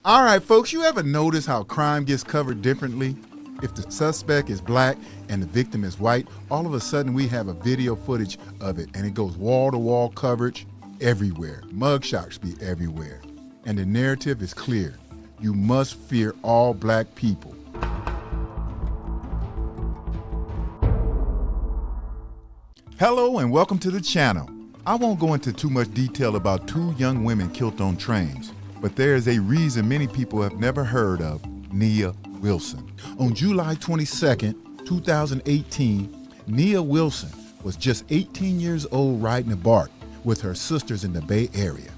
All right, folks, you ever notice how crime gets covered differently? If the suspect is black and the victim is white, all of a sudden we have a video footage of it, and it goes wall-to-wall coverage everywhere. Mugshots be everywhere. And the narrative is clear. You must fear all black people. Hello and welcome to the channel. I won't go into too much detail about two young women killed on trains, but there is a reason many people have never heard of Nia Wilson. On July 22nd, 2018, Nia Wilson was just 18 years old riding a BART with her sisters in the Bay Area.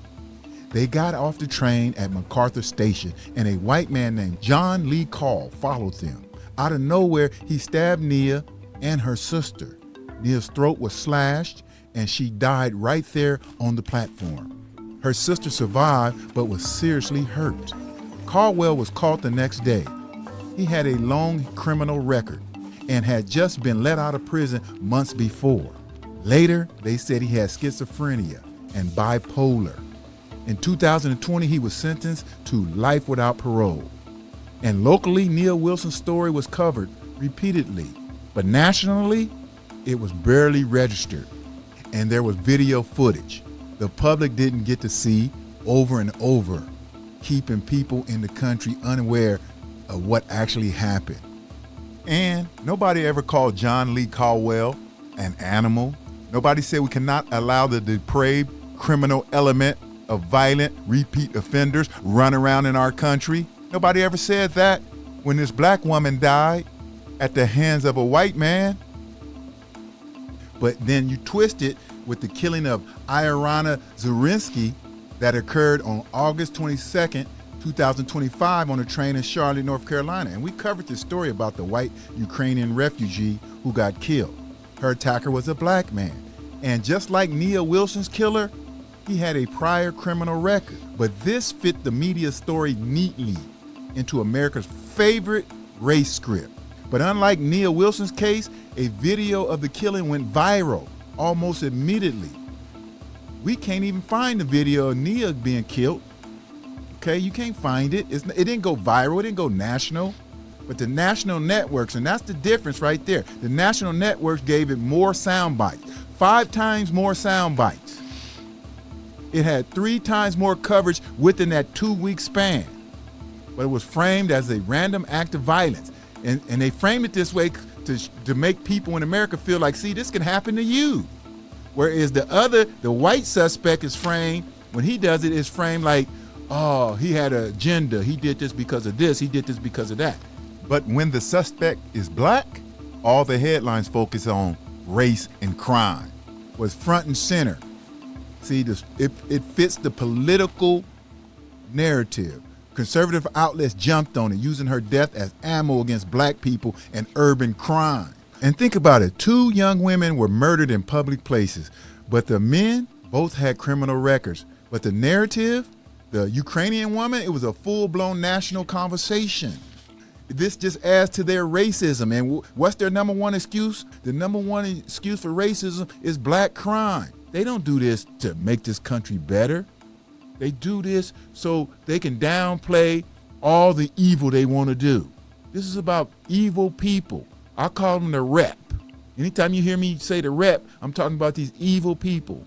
They got off the train at MacArthur Station, and a white man named John Lee Call followed them. Out of nowhere, he stabbed Nia and her sister. Nia's throat was slashed, and she died right there on the platform. Her sister survived, but was seriously hurt. Caldwell was caught the next day. He had a long criminal record and had just been let out of prison months before. Later, they said he had schizophrenia and bipolar. In 2020, he was sentenced to life without parole. And locally, Nia Wilson's story was covered repeatedly, but nationally, it was barely registered, and there was video footage the public didn't get to see over and over, keeping people in the country unaware of what actually happened. And nobody ever called John Lee Caldwell an animal. Nobody said we cannot allow the depraved criminal element of violent repeat offenders run around in our country. Nobody ever said that when this black woman died at the hands of a white man. But then you twist it with the killing of Iryna Zarutska that occurred on August 22nd, 2025 on a train in Charlotte, North Carolina. And we covered this story about the white Ukrainian refugee who got killed. Her attacker was a black man. And just like Nia Wilson's killer, he had a prior criminal record. But this fit the media story neatly into America's favorite race script. But unlike Nia Wilson's case, a video of the killing went viral almost immediately. We can't even find the video of Nia being killed. Okay, you can't find it. It didn't go viral, it didn't go national. But the national networks, and that's the difference right there. The national networks gave it more sound bites, 5 times more sound bites. It had 3 times more coverage within that 2-week span. But it was framed as a random act of violence. And they framed it this way to make people in America feel like, see, this can happen to you. Whereas the white suspect is framed, when he does it, is framed like, oh, he had an agenda. He did this because of this. He did this because of that. But when the suspect is black, all the headlines focus on race and crime. Was front and center. See, it fits the political narrative. Conservative outlets jumped on it, using her death as ammo against black people and urban crime. And think about it, 2 young women were murdered in public places, but the men both had criminal records. But the narrative, the Ukrainian woman, it was a full-blown national conversation. This just adds to their racism. And what's their number one excuse? The number one excuse for racism is black crime. They don't do this to make this country better. They do this so they can downplay all the evil they want to do. This is about evil people. I call them the rep. Anytime you hear me say the rep, I'm talking about these evil people.